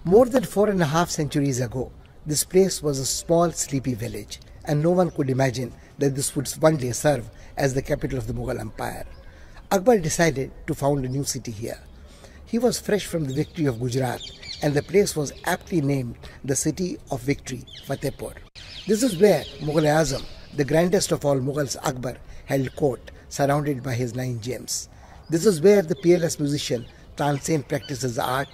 More than 4.5 centuries ago, this place was a small, sleepy village, and no one could imagine that this would one day serve as the capital of the Mughal Empire. Akbar decided to found a new city here. He was fresh from the victory of Gujarat, and the place was aptly named the City of Victory, Fatehpur. This is where Mughal-e-Azam, the grandest of all Mughals, Akbar, held court, surrounded by his 9 gems. This is where the peerless musician Tansen practices art,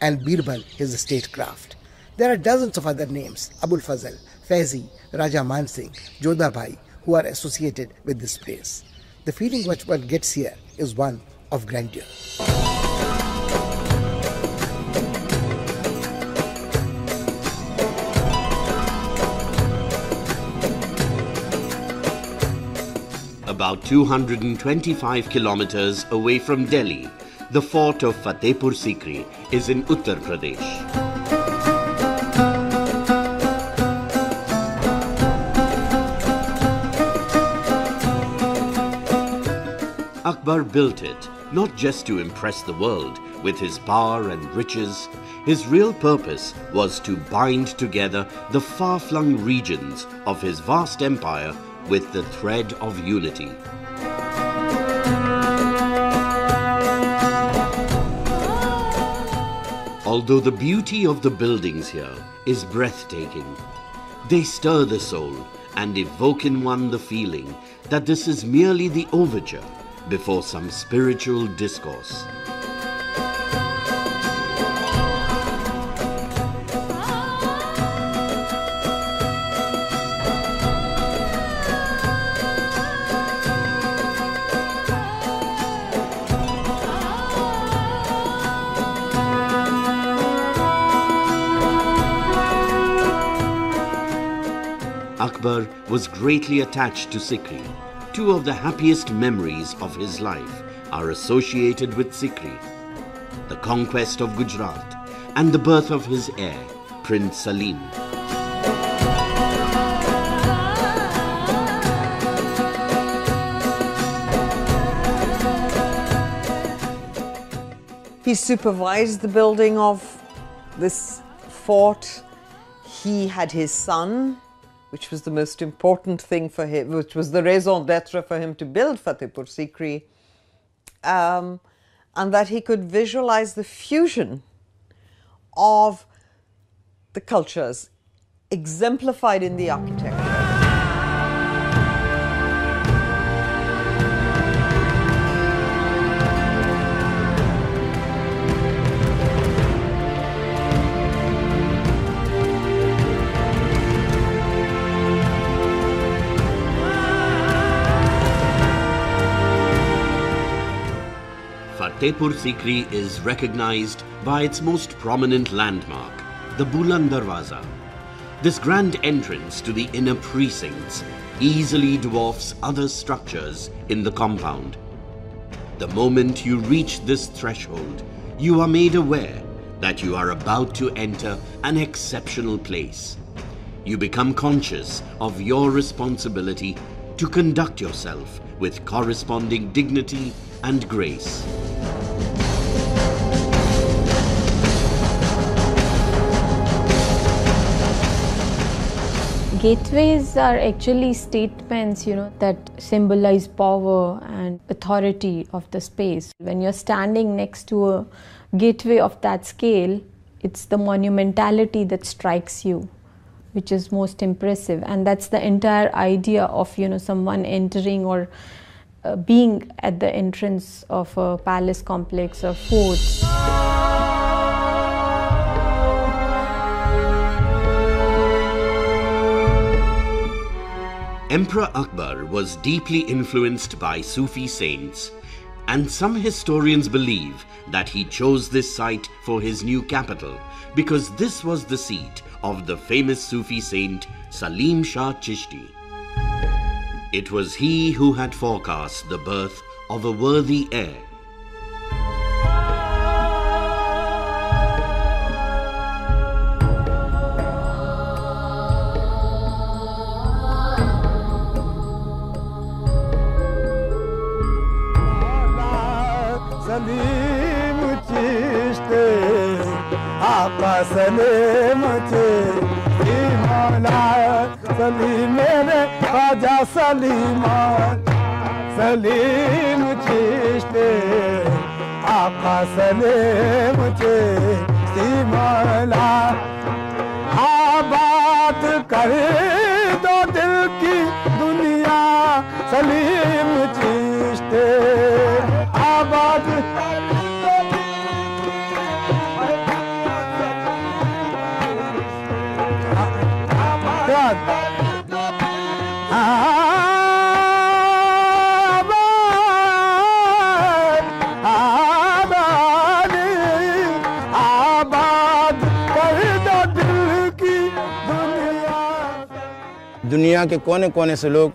and Birbal his statecraft. There are dozens of other names, Abul Fazl, Faizi, Raja Man Singh, Jodha Bhai, who are associated with this place. The feeling which one gets here is one of grandeur. About 225 kilometers away from Delhi, the fort of Fatehpur Sikri is in Uttar Pradesh. Akbar built it not just to impress the world with his power and riches. His real purpose was to bind together the far-flung regions of his vast empire with the thread of unity. Although the beauty of the buildings here is breathtaking, they stir the soul and evoke in one the feeling that this is merely the overture before some spiritual discourse. Akbar was greatly attached to Sikri. 2 of the happiest memories of his life are associated with Sikri: the conquest of Gujarat and the birth of his heir, Prince Salim. He supervised the building of this fort. He had his son, which was the most important thing for him, which was the raison d'etre for him to build Fatehpur Sikri, and that he could visualize the fusion of the cultures exemplified in the architecture. Fatehpur Sikri is recognized by its most prominent landmark, the Buland Darwaza. This grand entrance to the inner precincts easily dwarfs other structures in the compound. The moment you reach this threshold, you are made aware that you are about to enter an exceptional place. You become conscious of your responsibility to conduct yourself with corresponding dignity and grace. Gateways are actually statements, that symbolize power and authority of the space. When you're standing next to a gateway of that scale, it's the monumentality that strikes you, which is most impressive. And that's the entire idea of, someone entering or being at the entrance of a palace complex or fort. Emperor Akbar was deeply influenced by Sufi saints, and some historians believe that he chose this site for his new capital because this was the seat of the famous Sufi saint Salim Shah Chishti. It was he who had forecast the birth of a worthy heir. Salim Chishti, Akbar Salim Chishti मौला सलीम मेरे ख्वाजा सलीम चिश्ती आका सलीम चिश्ती मौला आबाद कर दो दिल की दुनिया सलीम चिश्ती आबाद दुनिया के कोने कोने से लोग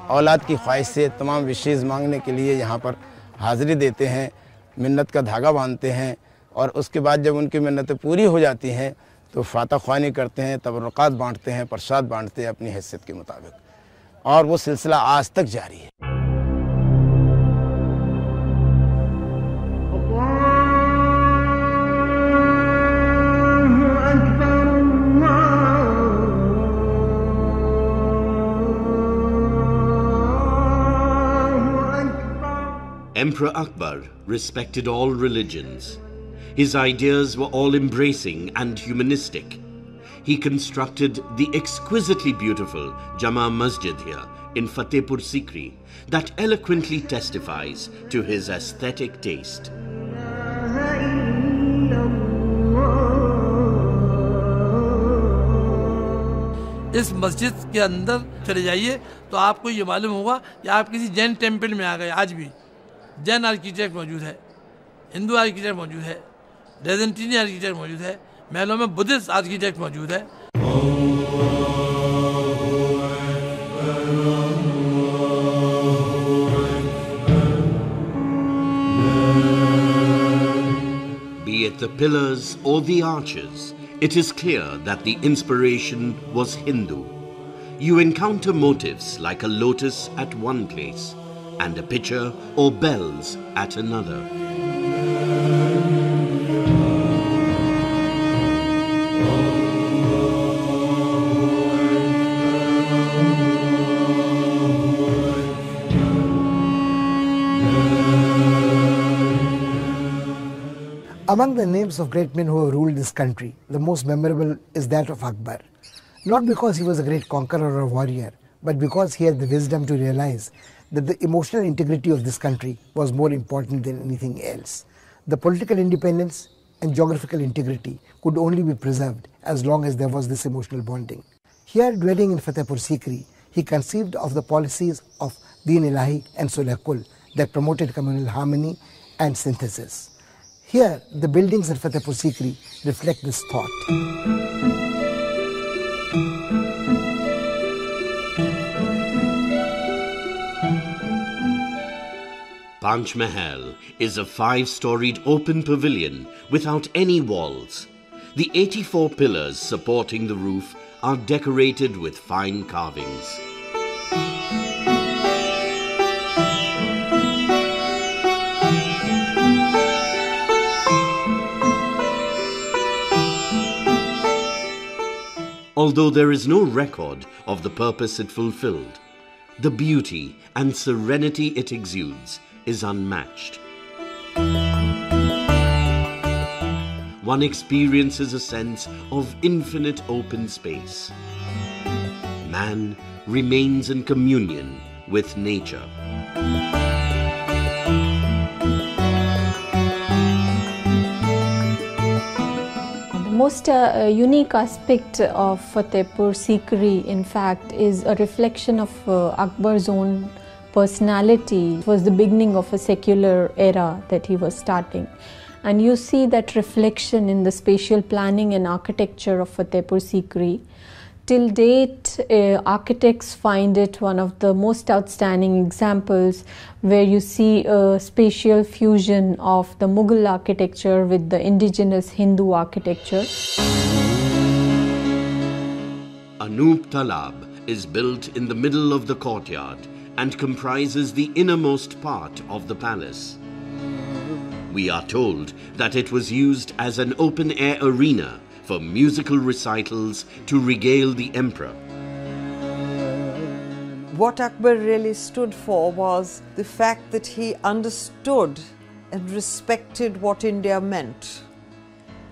औलाद की ख्वाहिश से तमाम विशेष मांगने के लिए यहाँ पर हाज़िरी देते हैं, मिन्नत का धागा बांधते हैं और उसके बाद जब उनकी मिन्नतें पूरी हो जाती हैं तो फातह ख्वानी करते हैं, तबरुकात बांटते हैं, प्रसाद बांटते हैं अपनी हैसियत के मुताबिक, और वो सिलसिला आज तक जारी है। Emperor Akbar respected all religions. His ideas were all-embracing and humanistic. He constructed the exquisitely beautiful Jama Masjid here in Fatehpur Sikri that eloquently testifies to his aesthetic taste. इस मस्जिद के अंदर चले जाइए तो आपको ये मालूम होगा कि आप किसी जैन टेम्पल में आ गए। आज भी जैन आर्किटेक्ट मौजूद है, हिंदू आर्किटेक्ट मौजूद है, डेजेंटिनी आर्किटेक्ट मौजूद है, महलों में बुद्धिस्ट आर्किटेक्ट मौजूद है। Be it the pillars or the arches, it is clear that the inspiration was Hindu. You encounter motifs like a lotus at one place and a pitcher or bells at another. Among the names of great men who have ruled this country, the most memorable is that of Akbar. Not because he was a great conqueror or warrior, but because he had the wisdom to realize that the emotional integrity of this country was more important than anything else. The political independence and geographical integrity could only be preserved as long as there was this emotional bonding. Here, dwelling in Fatehpur Sikri, he conceived of the policies of Deen Ilahi and Sulh Kul that promoted communal harmony and synthesis. Here, the buildings in Fatehpur Sikri reflect this thought. Panch Mahal is a 5-storied open pavilion without any walls. The 84 pillars supporting the roof are decorated with fine carvings. Although there is no record of the purpose it fulfilled, the beauty and serenity it exudes is unmatched. One experiences a sense of infinite open space. Man remains in communion with nature. The most unique aspect of Fatehpur Sikri, in fact, is a reflection of Akbar's own personality. It was the beginning of a secular era that he was starting. And you see that reflection in the spatial planning and architecture of Fatehpur Sikri. Till date, architects find it one of the most outstanding examples where you see a spatial fusion of the Mughal architecture with the indigenous Hindu architecture. Anoop Talab is built in the middle of the courtyard and comprises the innermost part of the palace. We are told that it was used as an open-air arena for musical recitals to regale the emperor. What Akbar really stood for was the fact that he understood and respected what India meant.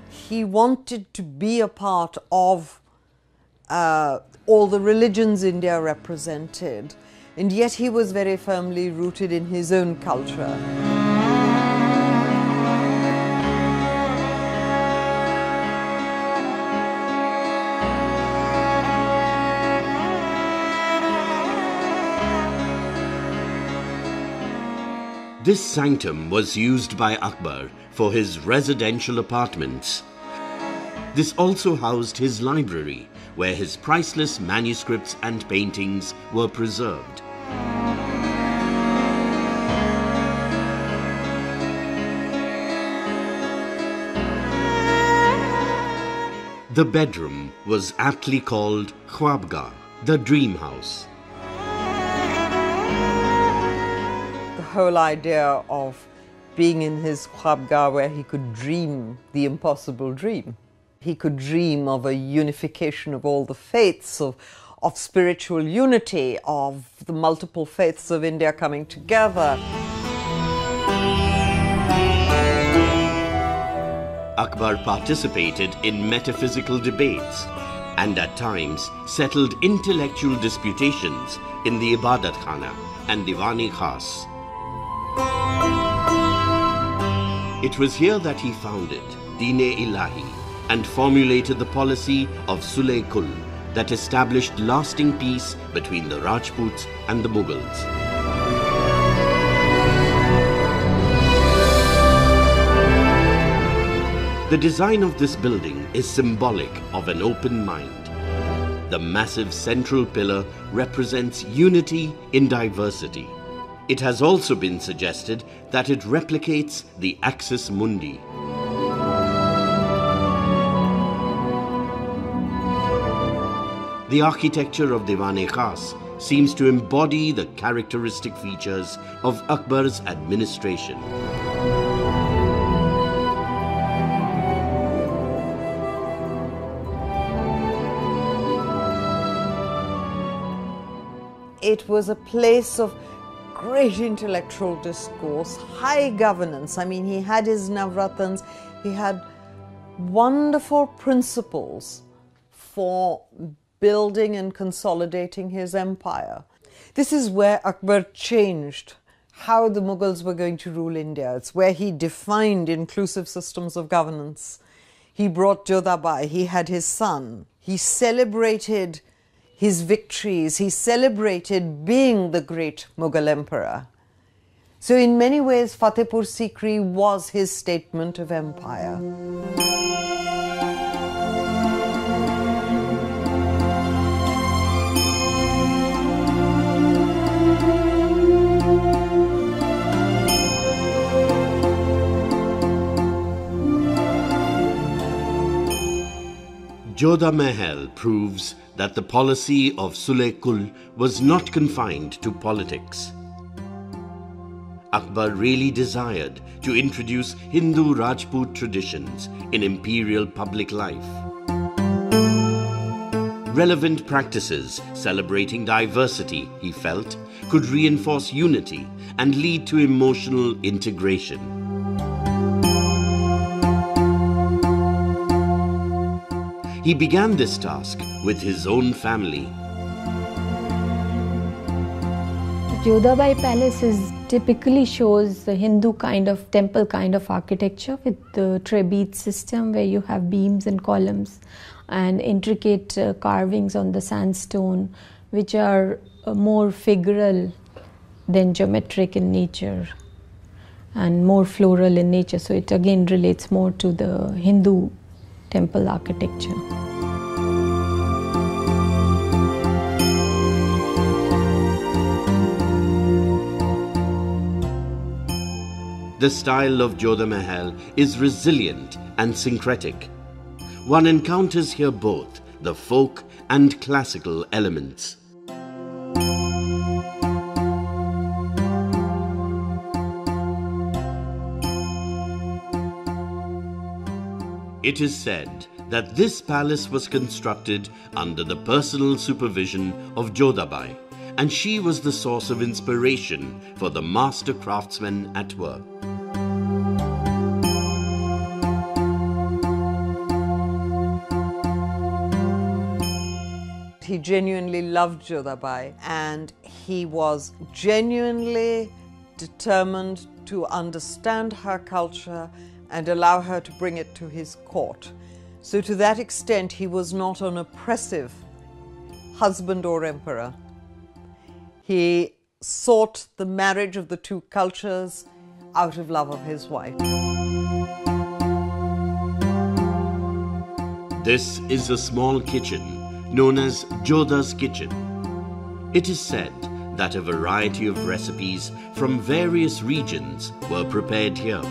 He wanted to be a part of all the religions India represented, and yet he was very firmly rooted in his own culture. This sanctum was used by Akbar for his residential apartments. This also housed his library, where his priceless manuscripts and paintings were preserved. The bedroom was aptly called Khwabgah, the dream house. The whole idea of being in his Khwabgah, where he could dream the impossible dream. He could dream of a unification of all the faiths, of spiritual unity, of the multiple faiths of India coming together. Akbar participated in metaphysical debates and at times settled intellectual disputations in the Ibadat Khana and Diwan-e Khas. It was here that he founded Deen-e-Ilahi and formulated the policy of Sulh-e-Kul that established lasting peace between the Rajputs and the Mughals. The design of this building is symbolic of an open mind. The massive central pillar represents unity in diversity. It has also been suggested that it replicates the Axis Mundi. The architecture of Diwan-e Khas seems to embody the characteristic features of Akbar's administration. It was a place of great intellectual discourse, high governance. I mean, he had his Navratans, he had wonderful principles for building and consolidating his empire. This is where Akbar changed how the Mughals were going to rule India. It's where he defined inclusive systems of governance. He brought Jodhabai, he had his son. He celebrated his victories, he celebrated being the great Mughal emperor. So in many ways, Fatehpur Sikri was his statement of empire. Jodha Mahal proves that the policy of Sulh-e-Kul was not confined to politics. Akbar really desired to introduce Hindu Rajput traditions in imperial public life. Relevant practices celebrating diversity, he felt, could reinforce unity and lead to emotional integration. He began this task with his own family. Jodhabai Palace typically shows the Hindu kind of temple kind of architecture with the trapeze system where you have beams and columns and intricate carvings on the sandstone, which are more figural than geometric in nature and more floral in nature. So it again relates more to the Hindu temple architecture. The style of Jodha Mahal is resilient and syncretic. One encounters here both the folk and classical elements. It is said that this palace was constructed under the personal supervision of Jodhabai, and she was the source of inspiration for the master craftsmen at work. He genuinely loved Jodhabai, and he was genuinely determined to understand her culture and allow her to bring it to his court. So to that extent, he was not an oppressive husband or emperor. He sought the marriage of the two cultures out of love of his wife. This is a small kitchen known as Jodha's kitchen. It is said that a variety of recipes from various regions were prepared here.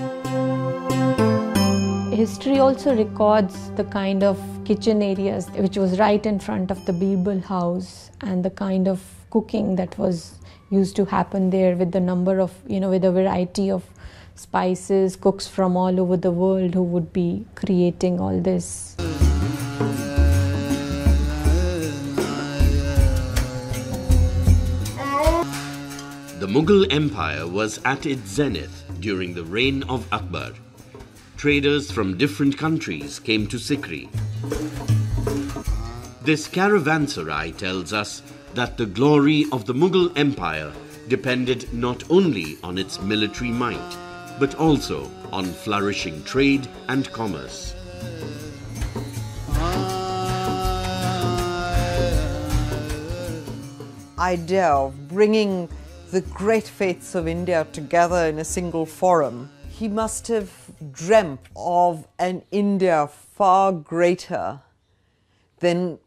History also records the kind of kitchen areas which was right in front of the Birbal house, and the kind of cooking that was used to happen there, with the number of, with a variety of spices, cooks from all over the world who would be creating all this. The Mughal Empire was at its zenith during the reign of Akbar. Traders from different countries came to Sikri. This caravanserai tells us that the glory of the Mughal Empire depended not only on its military might, but also on flourishing trade and commerce. Idea of bringing the great faiths of India together in a single forum. He must have dreamt of an India far greater than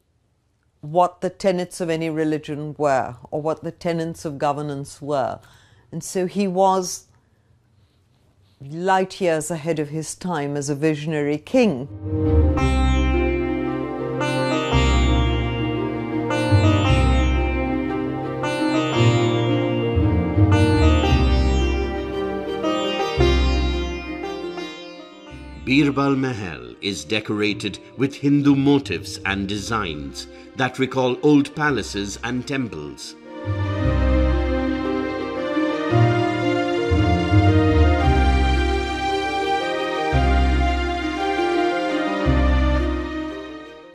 what the tenets of any religion were, or what the tenets of governance were. And so he was light years ahead of his time as a visionary king. Birbal Mahal is decorated with Hindu motifs and designs that recall old palaces and temples.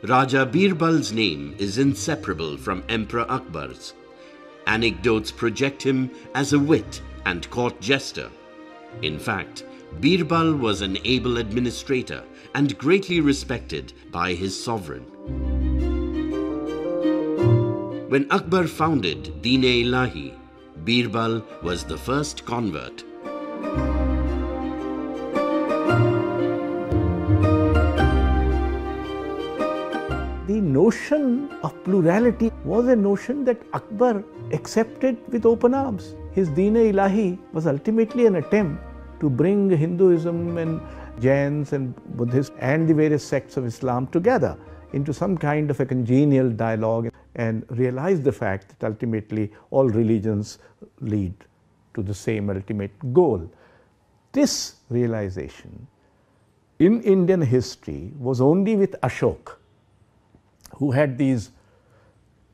Raja Birbal's name is inseparable from Emperor Akbar's. Anecdotes project him as a wit and court jester. In fact, Birbal was an able administrator and greatly respected by his sovereign. When Akbar founded Din-e-Ilahi, Birbal was the first convert. The notion of plurality was a notion that Akbar accepted with open arms. His Din-e-Ilahi was ultimately an attempt to bring Hinduism and Jains and Buddhists and the various sects of Islam together into some kind of a congenial dialogue, and realize the fact that ultimately all religions lead to the same ultimate goal. This realization in Indian history was only with Ashok, who had these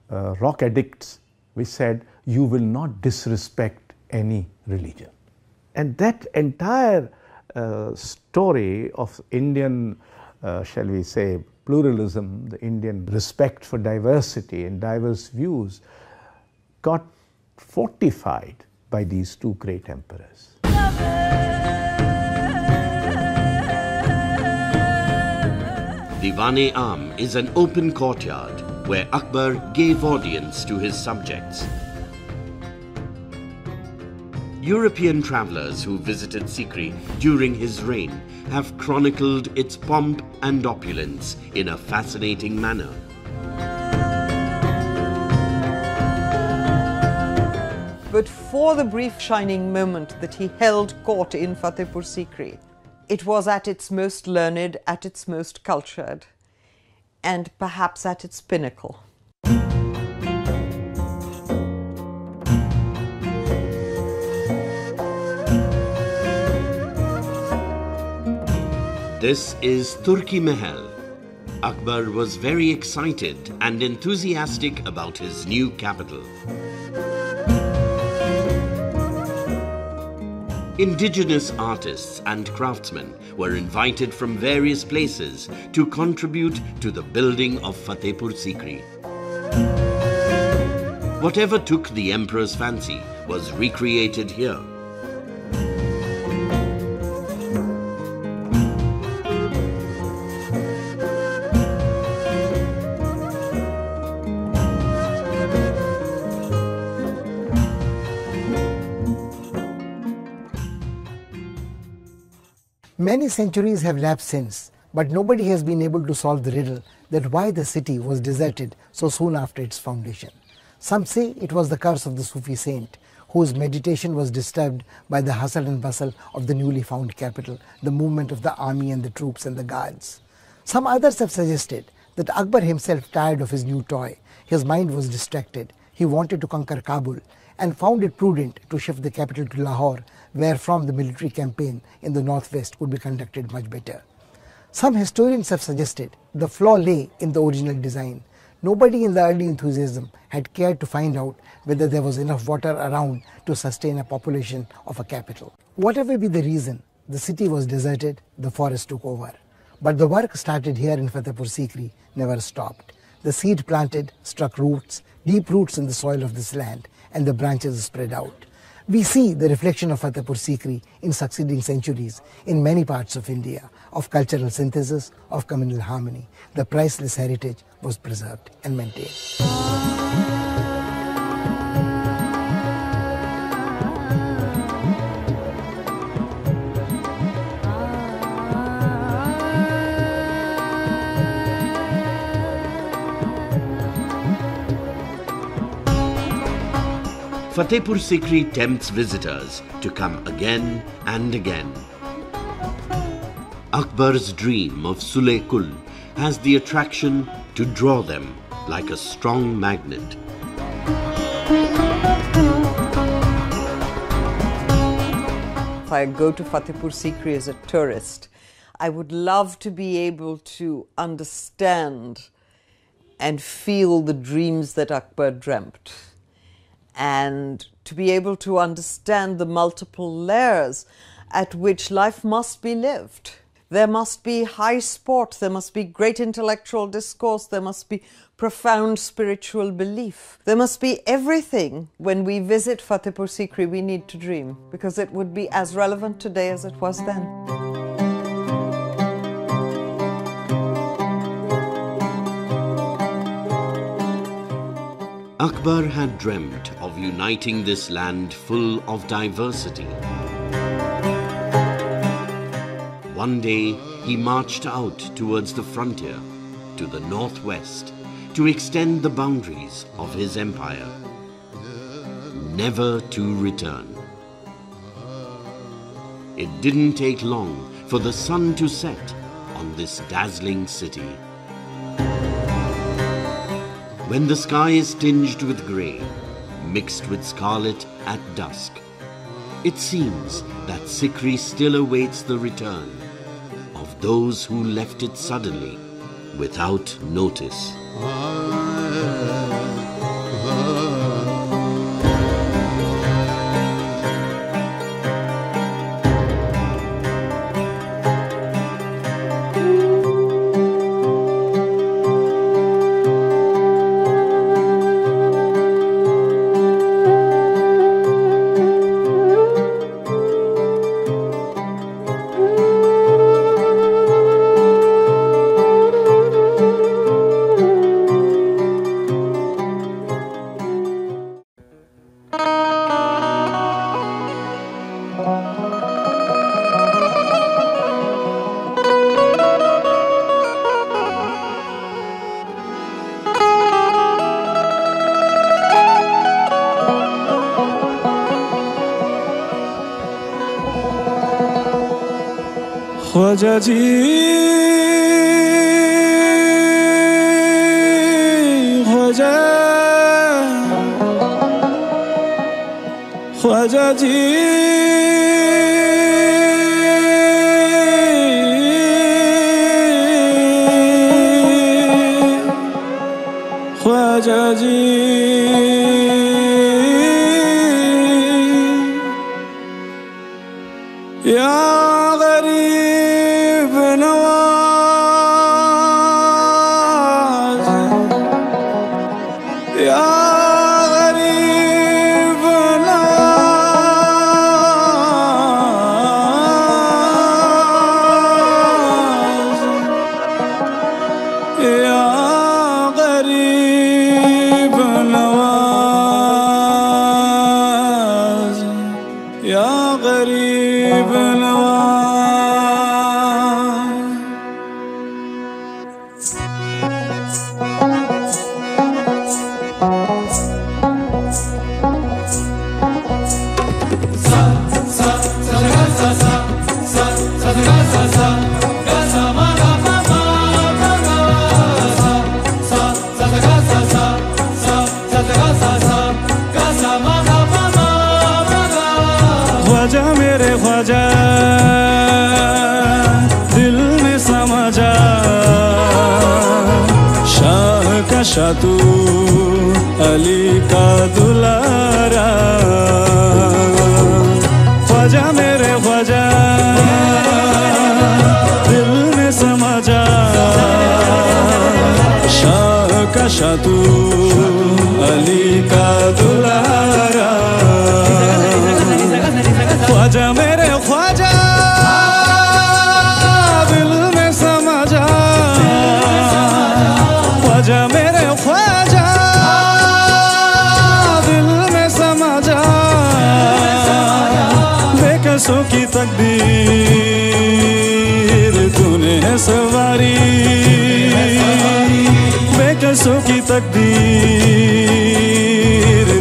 rock edicts which said, you will not disrespect any religion. And that entire story of Indian, shall we say, pluralism, the Indian respect for diversity and diverse views, got fortified by these two great emperors. Diwan-e-Am is an open courtyard where Akbar gave audience to his subjects. European travelers who visited Sikri during his reign have chronicled its pomp and opulence in a fascinating manner. But for the brief shining moment that he held court in Fatehpur Sikri, it was at its most learned, at its most cultured, and perhaps at its pinnacle. This is Turki Mahal. Akbar was very excited and enthusiastic about his new capital. Indigenous artists and craftsmen were invited from various places to contribute to the building of Fatehpur Sikri. Whatever took the emperor's fancy was recreated here. Many centuries have lapsed since, but nobody has been able to solve the riddle that why the city was deserted so soon after its foundation. Some say it was the curse of the Sufi saint, whose meditation was disturbed by the hustle and bustle of the newly found capital, the movement of the army and the troops and the guards. Some others have suggested that Akbar himself tired of his new toy. His mind was distracted. He wanted to conquer Kabul and found it prudent to shift the capital to Lahore, where from the military campaign in the northwest could be conducted much better. Some historians have suggested the flaw lay in the original design. Nobody in the early enthusiasm had cared to find out whether there was enough water around to sustain a population of a capital. Whatever be the reason, the city was deserted, the forest took over. But the work started here in Fatehpur Sikri never stopped. The seed planted struck roots, deep roots in the soil of this land, and the branches spread out. We see the reflection of Fatehpur Sikri in succeeding centuries in many parts of India, of cultural synthesis, of communal harmony. The priceless heritage was preserved and maintained. Fatehpur Sikri tempts visitors to come again and again. Akbar's dream of Sule Kul has the attraction to draw them like a strong magnet. If I go to Fatehpur Sikri as a tourist, I would love to be able to understand and feel the dreams that Akbar dreamt, and to be able to understand the multiple layers at which life must be lived. There must be high sport, there must be great intellectual discourse, there must be profound spiritual belief. There must be everything. When we visit Fatehpur Sikri, we need to dream, because it would be as relevant today as it was then. Akbar had dreamt of uniting this land full of diversity. One day, he marched out towards the frontier, to the northwest, to extend the boundaries of his empire, never to return. It didn't take long for the sun to set on this dazzling city. When the sky is tinged with grey, mixed with scarlet at dusk, it seems that Sikri still awaits the return of those who left it suddenly, without notice. Khwaja जी ख्वाजा ख्वाजा जी या गरीब नवाज, या गरीब नवाज, या गरीब नवाज, या गरीब नवाज। ख्वाजा मेरे ख्वाजा दिल में समा जा, शाह का शाह तू अली का दुलारा। ख्वाजा मेरे ख्वाजा दिल में समा जा, शाह का शाह तू अली का दुलारा। ख्वाजा मेरे ख्वाजा दिल में समा जा, ख्वाजा मेरे ख्वाजा दिल में समा जा। बेकसों की तकदीर तूने है सवारी, बेकसों की तकदीर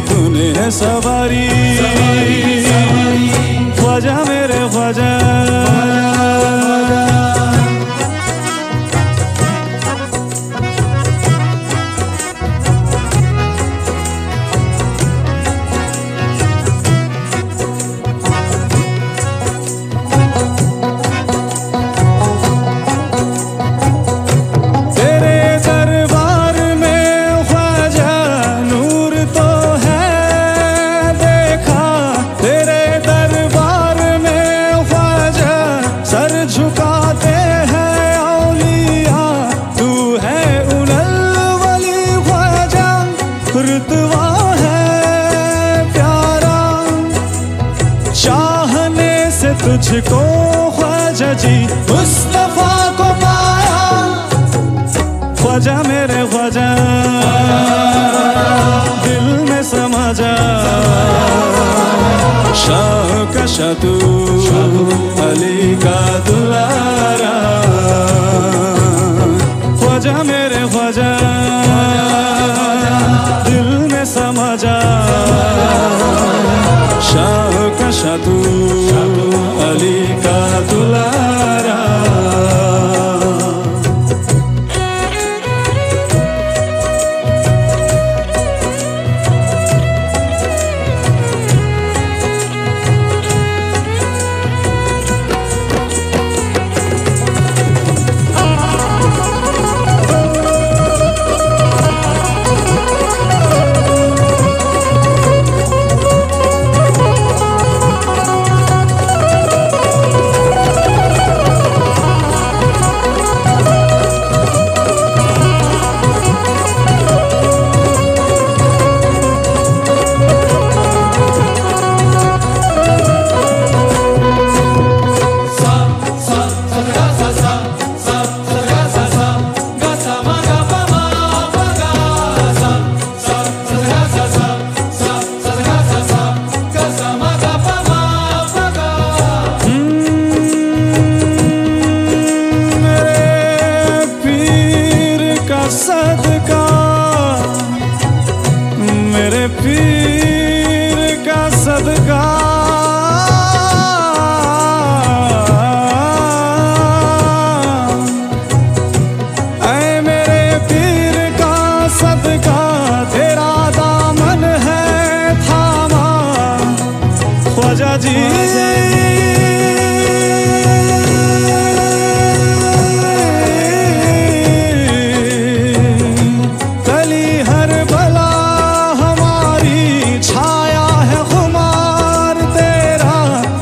तूने है सवारी। ख्वाजा मेरे ख्वाजा तेरे दरबार में ख्वाजा नूर तो है देखा, तेरे दरबार में ख्वाजा सर झुकाते हैं औलिया। तू है उनल वली ख्वाजा, रुतबा है प्यारा, चाहने से तुझको ख्वाजा जी मुस्तफा को पाया। ख्वाजा मेरे ख्वाजा दिल में समा जा, शाह का शाह तू अली का दुलारा। ख्वाजा मेरे ख्वाजा दिल में समा जा, शाह का शाह तू अली का दुलारा।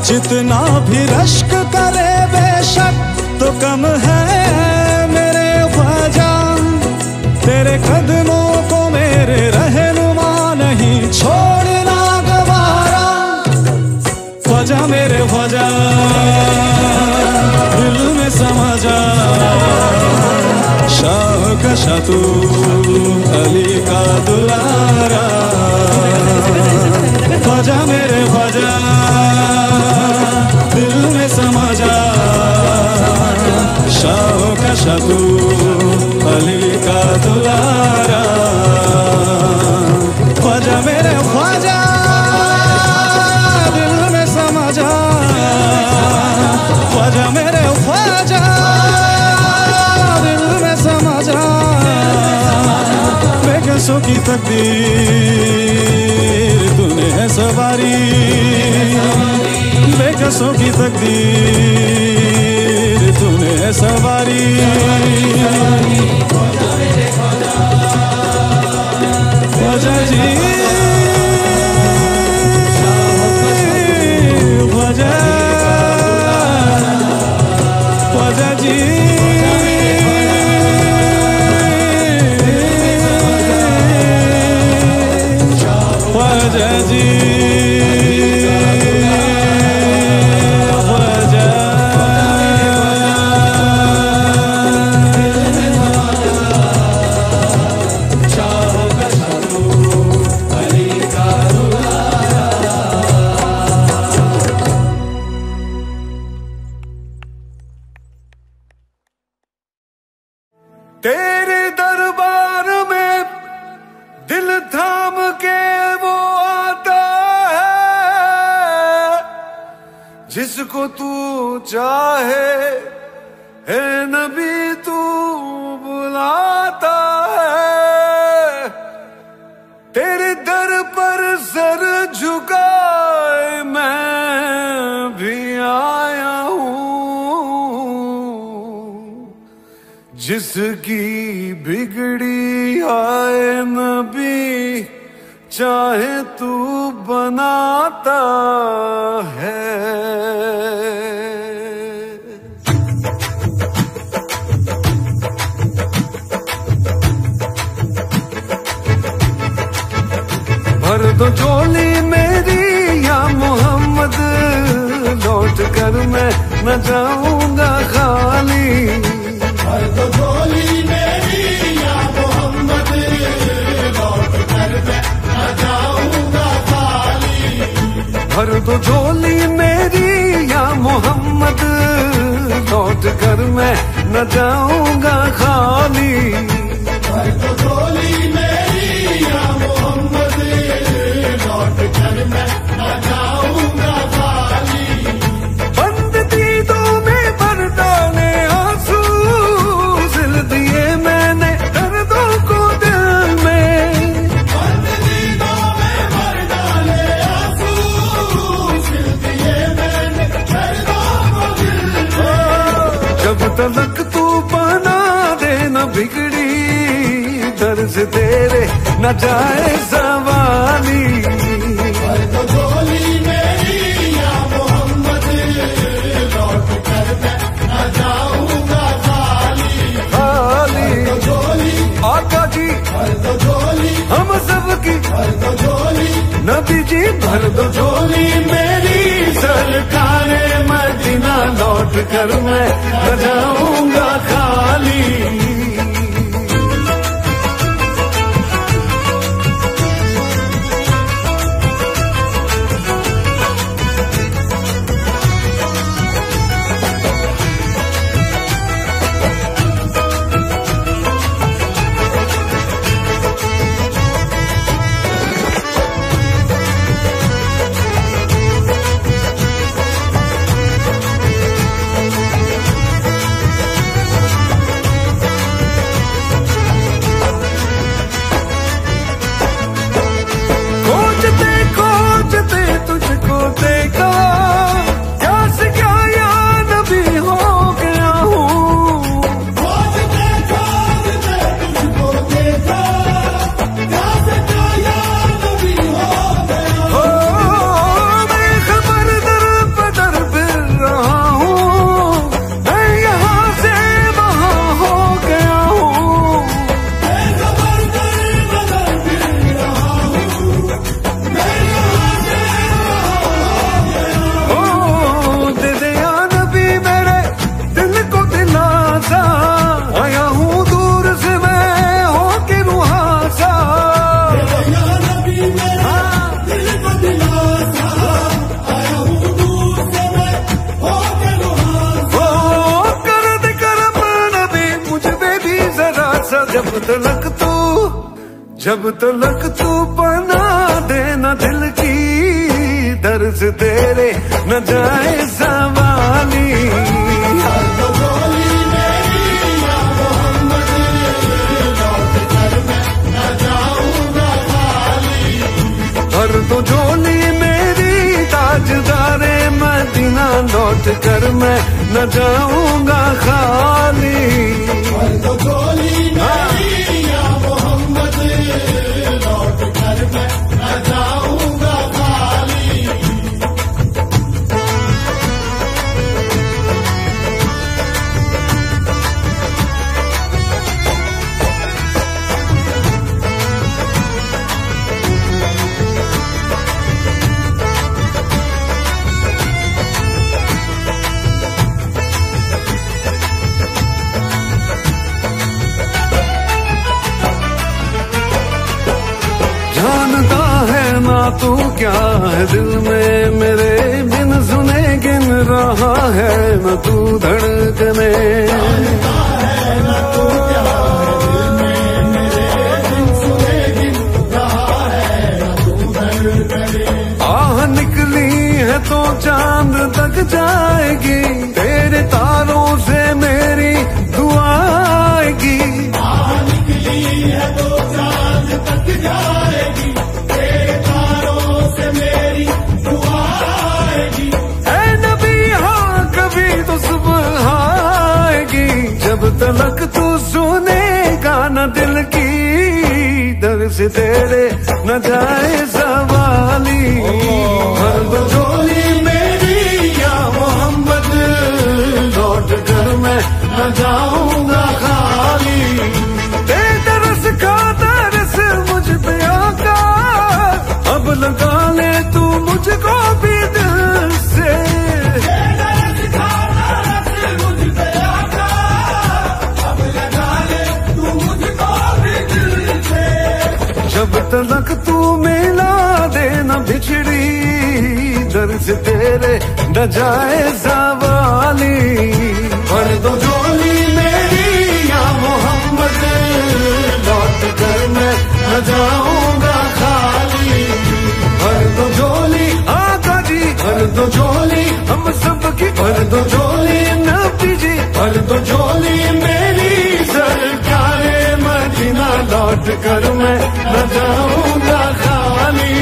जितना भी रश मेरे ख्वाजा दिल में समा जा शाह का शाह तू अली का दुलारा ख्वाजा मेरे ख्वाजा दिल में समा जा शाह का शाह तू अली का दुलारा ख्वाजा मेरे ख्वाजा दिल में समा जा ख्वाजा मेरे ख्वाजा दिल में समा जा बेकसों की तकदीर तूने है सवारी बेकसों की तकदीर तूने है सवारी ख्वाजा जी ख्वाजा ख्वाजा जी ख्वाजा जी तेरे दरबार में दिल थाम के वो आता है जिसको तू चाहे है नबी तू बुलाता है तेरे दर पर सर झुकाए मैं भी आया जिसकी बिगड़ी आए नबी चाहे तू बनाता है भर दो झोली मेरी या मोहम्मद लौट कर मैं न जाऊंगा खाली भर दो झोली मेरी या मोहम्मद लौट कर मैं न जाऊंगा खाली भर दो झोली मेरी या मोहम्मद लौट कर मैं न जाऊंगा खाली भर दो झोली मेरी या मोहम्मद लौट कर मैं न जाऊंगा खाली बंद दीदों में भर डाले आंसू सिल दिए मैंने दर्दों को दिल में बंद दीदों में भर डाले आंसू सिल दिए मैंने दर्दों को दिल में जब तलक तू बना दे न बिगड़ी दर्द तेरे न जाए सवाली भर दो झोली मेरी या मोहम्मद लौट कर मैं न जाऊंगा खाली खाली आका जी भर दो झोली हम सबकी भर दो झोली नबी जी भर दो झोली मेरी सरकारे मदीना लौट कर मैं न जाऊंगा खाली तलक तू बना देना दिल की दर्द तेरे न जाए सवाली। भर दो झोली मेरी ताजदारे मदीना लौट कर मैं न जाऊंगा खाली। भर दो झोली मेरी या मोहम्मद लौट कर मैं न जाऊंगा खाली। जानता है ना तू क्या है दिल में मेरे बिन सुने गिन रहा है न तू धड़कने। जानता है ना तू क्या है दिल में मेरे बिन सुने गिन रहा है न तू धड़कने। आह निकली है तो चांद तक जाएगी तेरे तारों से मेरी दुआ आएगी। आह निकली है तो चांद तक जाएगी तेरे तारों से मेरी दुआ आएगी। ऐ नबी हाँ कभी तो सुबह आएगी जब तलक तू सुनेगा न दिल की दर्द से तेरे न जाए सवाली। भर दो झोली मेरी या मोहम्मद लौट कर मैं न जाऊंगा खाली। तरस का तरस मुझ पे आका अब लगा ले तू मुझको भी दिल से। तरस का तरस मुझ पे आका अब लगा ले तू मुझको भी दिल से। जब तलक तू मिला देना बिछड़ी दर्द से तेरे न जाए सवाली। भर दो झोली मेरी या मोहम्मद लौट कर मैं न जाऊंगा खाली। भर दो झोली आका जी भर दो झोली हम सब की भर दो झोली नबी जी भर दो झोली मेरी सरकारे मदीना लौट कर मैं न जाऊंगा खाली।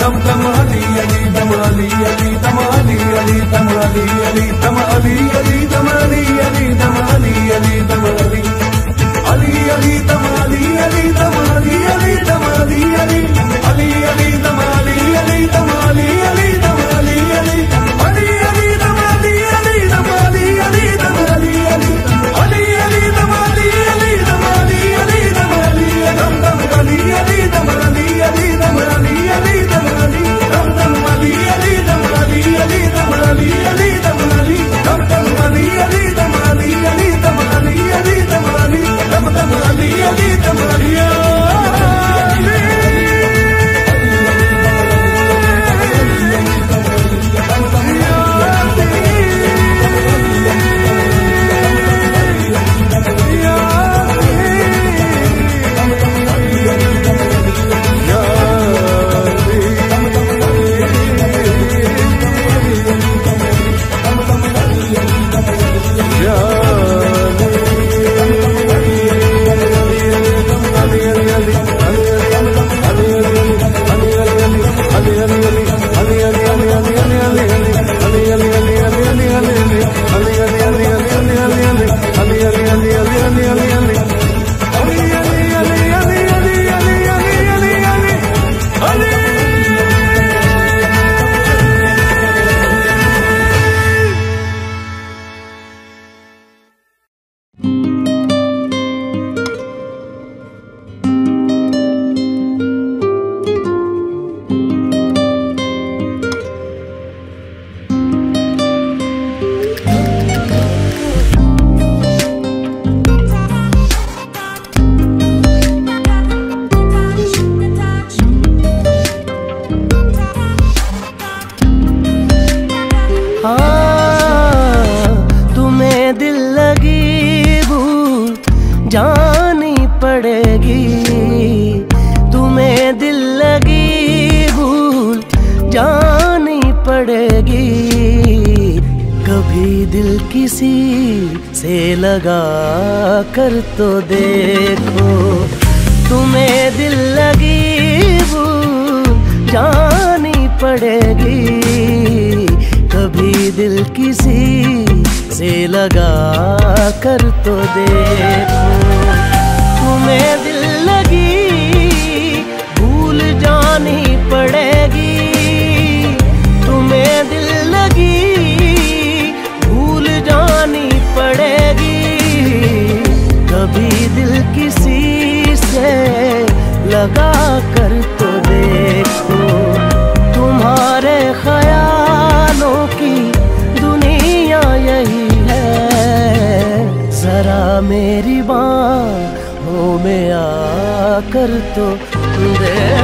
दम दम अली अली दम अली अली दम अली अली दम अली अली दम अली अली दम अली अली दम अली अली दम अली अली अली दम अली अली दम अली अली दम अली अली अली अली दम अली अली दम अली अली दम अली अली अली अली दम अली अली दम अली अली दम अली अली अली अली दम अली अली दम अली अली दम अली दम दम अली अली दम अली अली दम अली अली दम अली दम दम अली अली दम अली अली दम अली अली दम अली दम दम अली अली दम अली अली दम अली अली दम अली दम दम अली अली दम अली। दिल किसी से लगा कर तो देखो, तुम्हें दिल लगी भूल जानी पड़ेगी। कभी दिल किसी से लगा कर तो देखो, तुम्हें दिल लगी भूल जानी पड़ेगी। तुम्हें दिल लगी भूल जानी पड़ेगी। कभी दिल किसी से लगा कर तो देखो, तुम्हारे ख्यालों की दुनिया यही है। जरा मेरी बाहों में आकर तो देखो।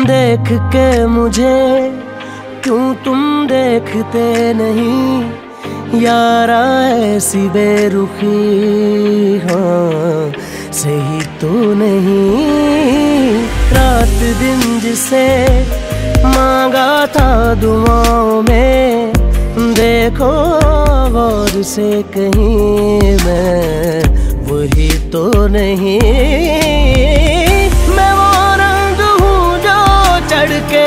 देख के मुझे क्यों तुम देखते नहीं, यारा ऐसी बेरुखी हाँ सही तो नहीं। रात दिन जिसे मांगा था दुआओं में, देखो गौर से कहीं मैं वही तो नहीं। मैं वो रंग हूँ जो चढ़ के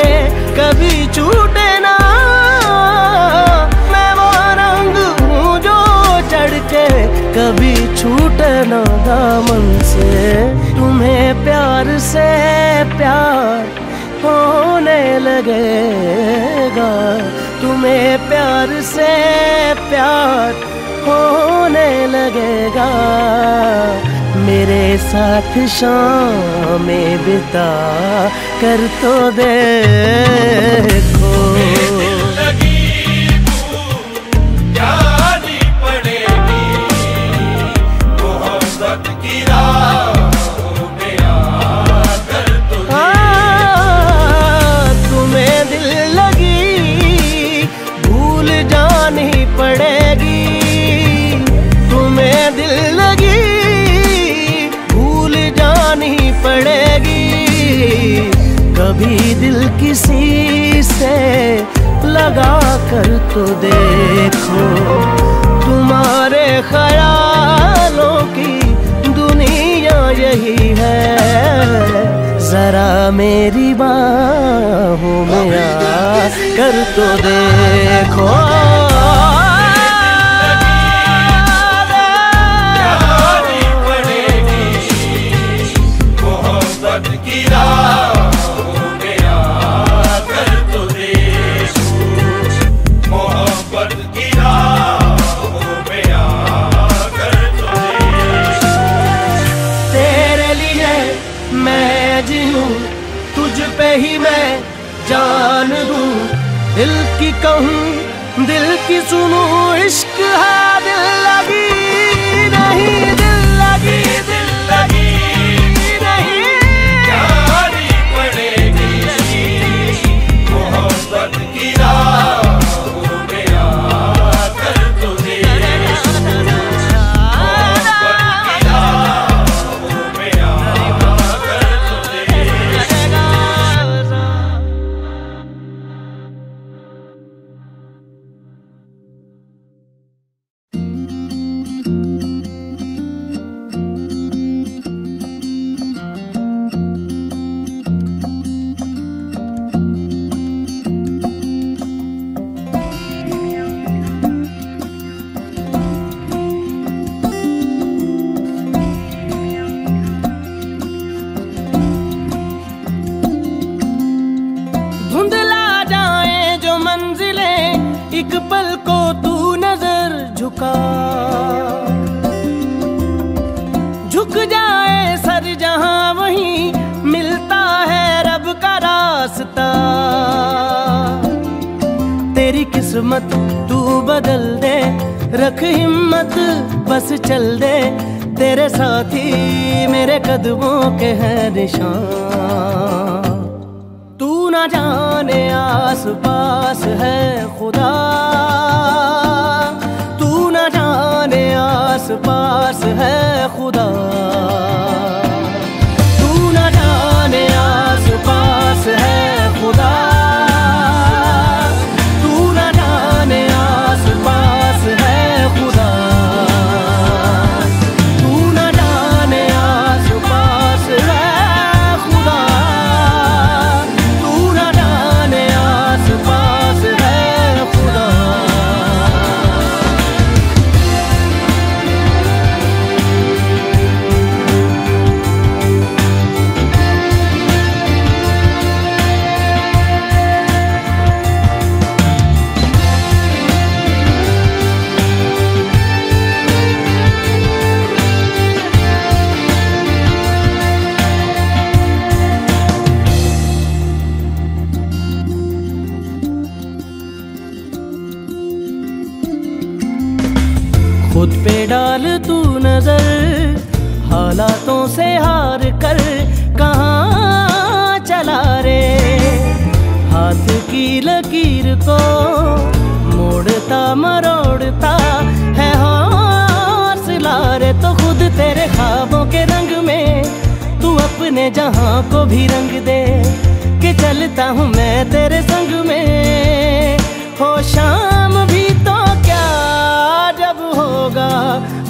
कभी छूटे ना, मैं वो रंग हूँ जो चढ़ के कभी छूटे ना दामन से। तुम्हें प्यार से प्यार होने लगेगा, तुम्हें प्यार से प्यार होने लगेगा। मेरे साथ शामें बिता कर तो देखो। कभी दिल किसी से लगा कर तो देखो, तुम्हारे ख्यालों की दुनिया यही है। जरा मेरी बाहों में आ कर तो देखो। ही मैं जान दूं, दिल की कहूँ दिल की सुनूं, इश्क है दिल लगी नहीं, दिल लगी नहीं, जानी पड़ेगी मोहब्बत की राहों में आकर तो देखो, मोहब्बत की राहों में आकर तो देखो। एक पल को तू नजर झुका, झुक जाए सर जहां वहीं मिलता है रब का रास्ता। तेरी किस्मत तू बदल दे, रख हिम्मत बस चल दे, तेरे साथी मेरे कदमों के हैं निशान। तू ना जाने आस पास है खुदा, तू ना जाने आस पास है खुदा, तू ना जाने आस पास है खुदा, तू ना जाने आस पास है खुदा, तू ना जाने आस पास है खुदा, तू ना जाने आस पास है खुदा। खुद पे डाल तू नजर, हालातों से हार कर कहाँ चला रे, हाथ की लकीर को मोड़ता मरोड़ता है हौसला रे। तो खुद तेरे ख्वाबों के रंग में तू अपने जहां को भी रंग दे, कि चलता हूँ मैं तेरे संग में। हो शाम भी तो क्या, जब होगा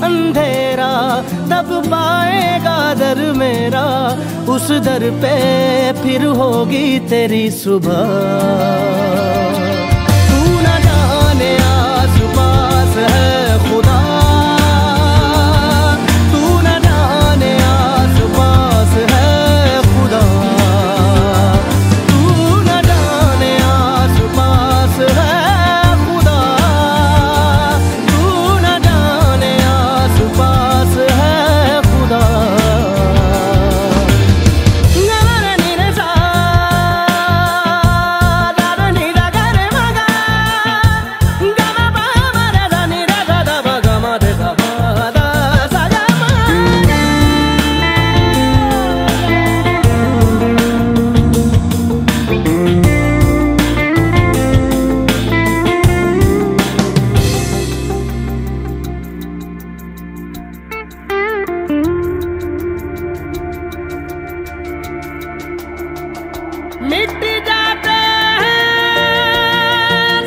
अंधेरा तब पाएगा दर मेरा, उस दर पे फिर होगी तेरी सुबह। तू ना जाने आस पास है खुदा, तू ना जाने आस पास है खुदा, तू ना जाने आस पास है खुदा, तू ना जाने आस पास है खुदा। मिट जाते हैं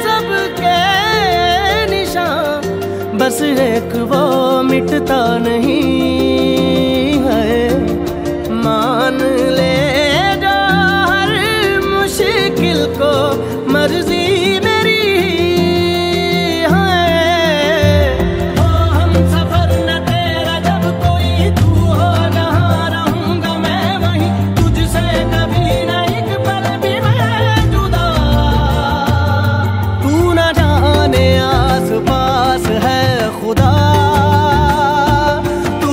सबके निशान, बस एक वो मिटता नहीं है। मान ले जो हर मुश्किल को मर्जी मेरी है। हो हम सफर न तेरा जब कोई तू हो, जहाँ रहूंगा मैं वहीं, तुझसे कभी नहीं आस पास है खुदा, तू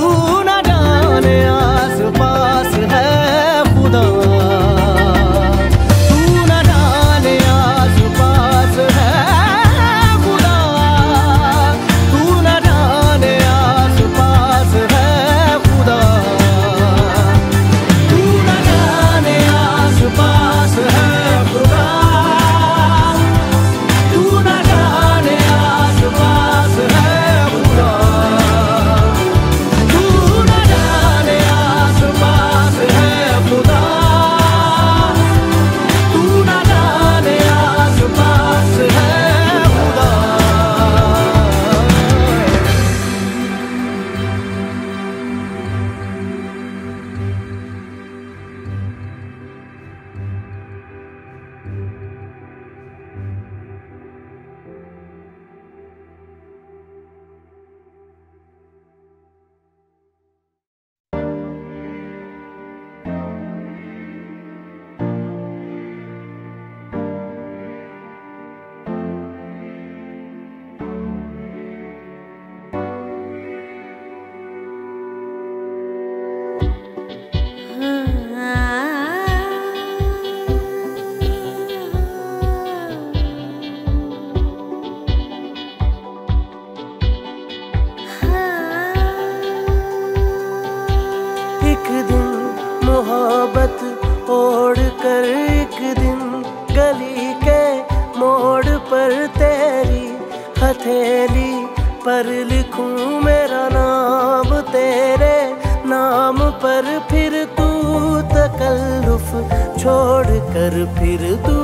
तरफ छोड़ कर फिर तू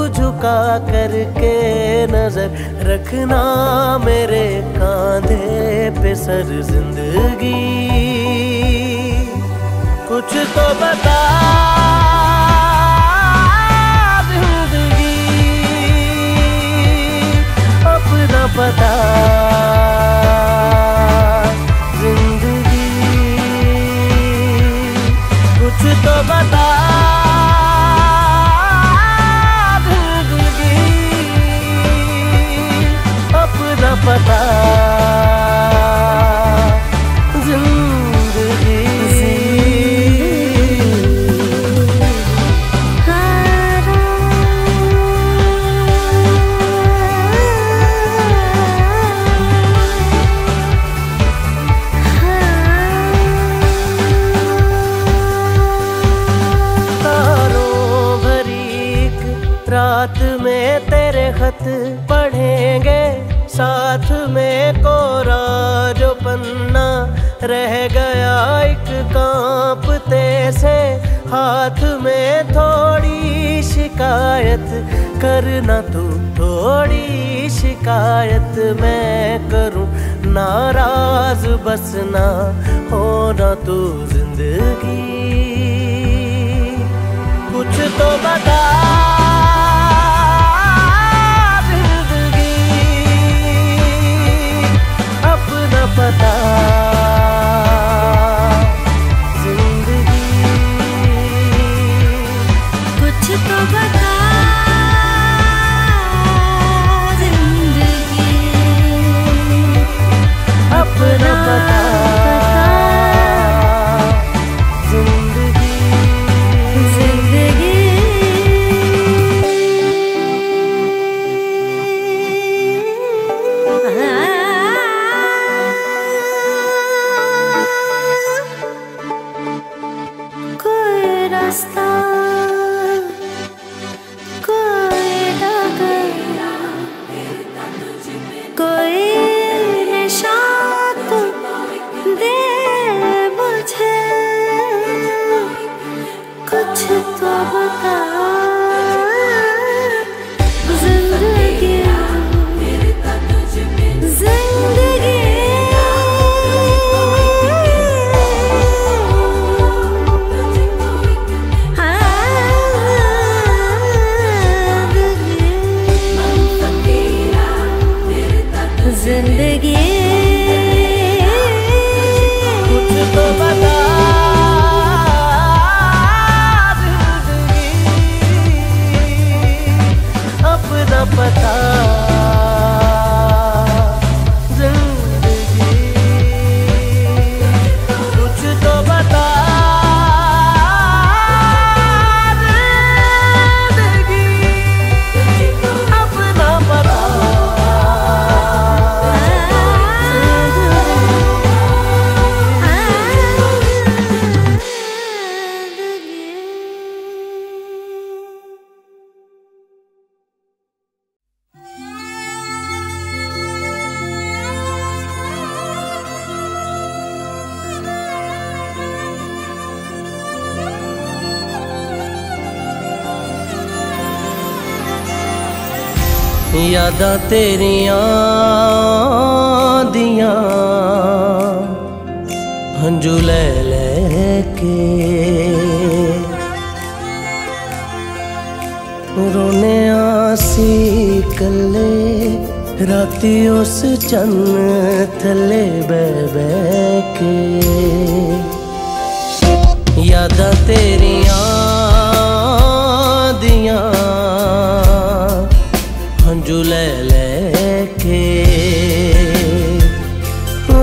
झुका करके नजर रखना मेरे कांधे पे सर जिंदगी कुछ तो बता जिंदगी अपना पता जिंदगी कुछ तो बता जिंदगी अपना पता रात में तेरे खत पढ़ेंगे साथ में कोरा जो पन्ना रह गया एक कांपते से हाथ में थोड़ी शिकायत करना तू थोड़ी शिकायत मैं करूं नाराज बस ना होना तू जिंदगी कुछ तो बता पता जिंदगी कुछ तो बता जिंदगी अपना पता जिंदगी जिंदगी यादां तेरियां दियां हंजू ले के रोने आसी कल्ले राती उस चन्न थले बह के यादां तेरियां दियां हंजू ले के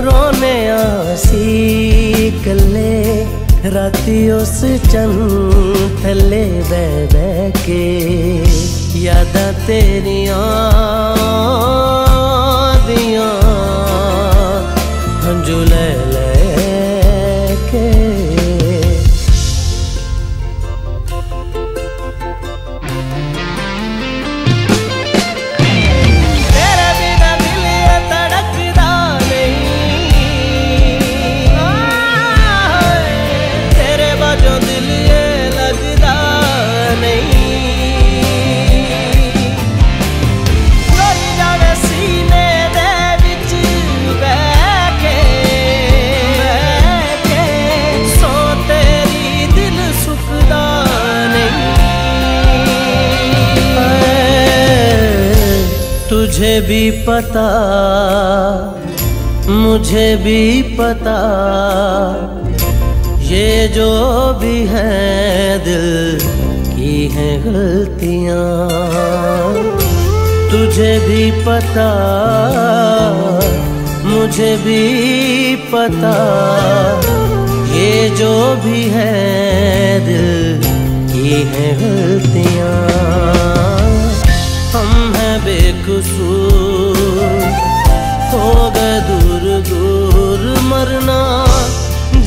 रोने आसी कल्ले राती उस चन्न थले बह के यादां तेरियां दियां हंजू ले के लगदा तुझे भी पता मुझे भी पता ये जो भी है दिल की हैं गलतियाँ। तुझे भी पता मुझे भी पता ये जो भी है दिल की हैं गलतियाँ। हम हैं बेकसूर हो गए दूर दूर मरना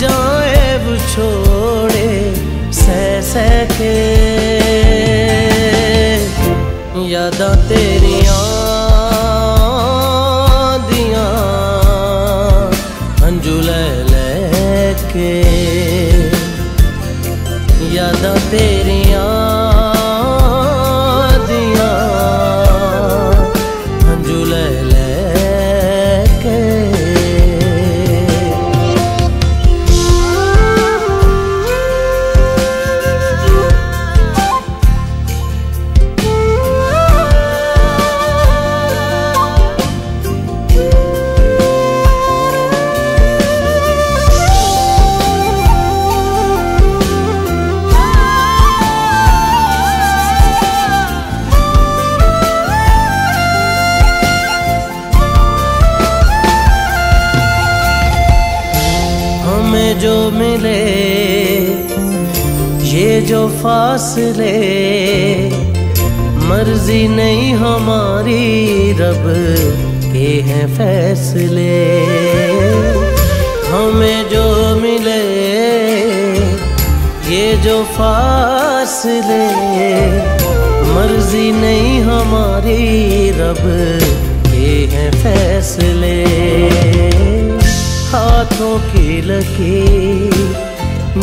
जाए वो छोड़े सह सह के यादां तेरियां दियां हंजू ले लेके यादां तेरियां जो मिले ये जो फासले मर्जी नहीं हमारी रब के हैं फैसले। हमें जो मिले ये जो फासले मर्जी नहीं हमारी रब के हैं फैसले। हाथों की लकीर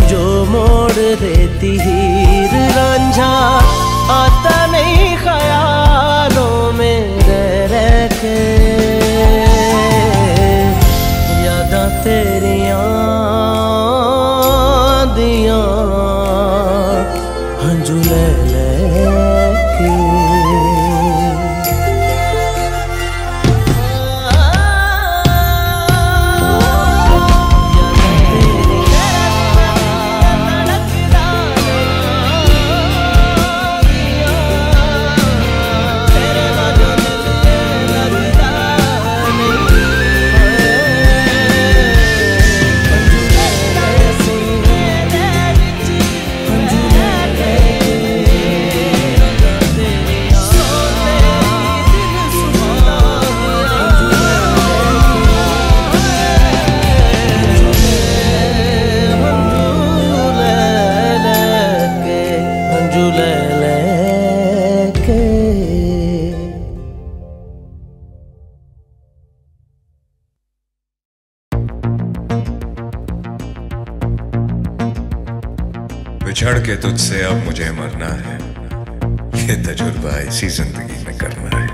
जो मोड़ देती हीर रांझा आता नहीं ख्यालों में रह के यादां तेरियां दियां हंजू ले लेके बिछड़ के तुझसे अब मुझे मरना है, ये तजुर्बा इसी जिंदगी में करना है।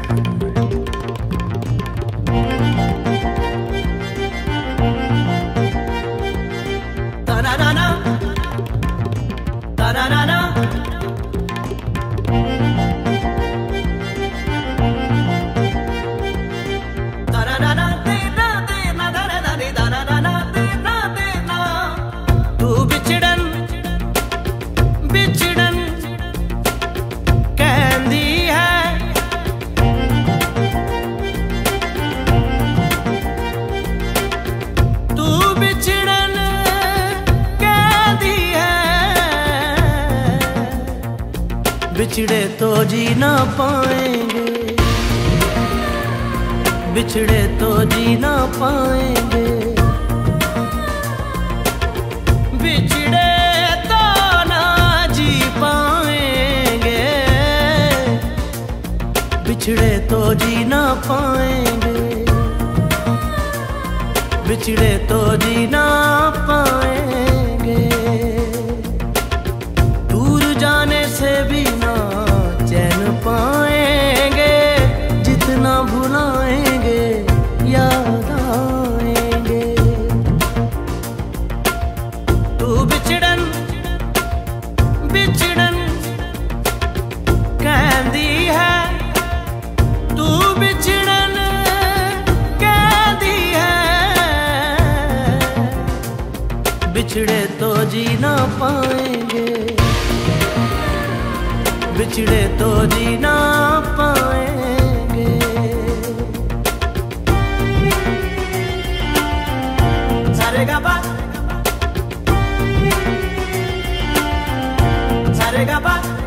बिछड़े तो जी ना पाएंगे, बिछड़े तो जी ना पाएंगे, बिछड़े तो ना जी पाएंगे, बिछड़े तो जी ना पाएंगे, बिछड़े तो जी ना पाएंगे। दूर जाने से भी जी ना पाएंगे, बिछड़े तो जी ना पाएंगे। सारे गा पा, सारे गा पा।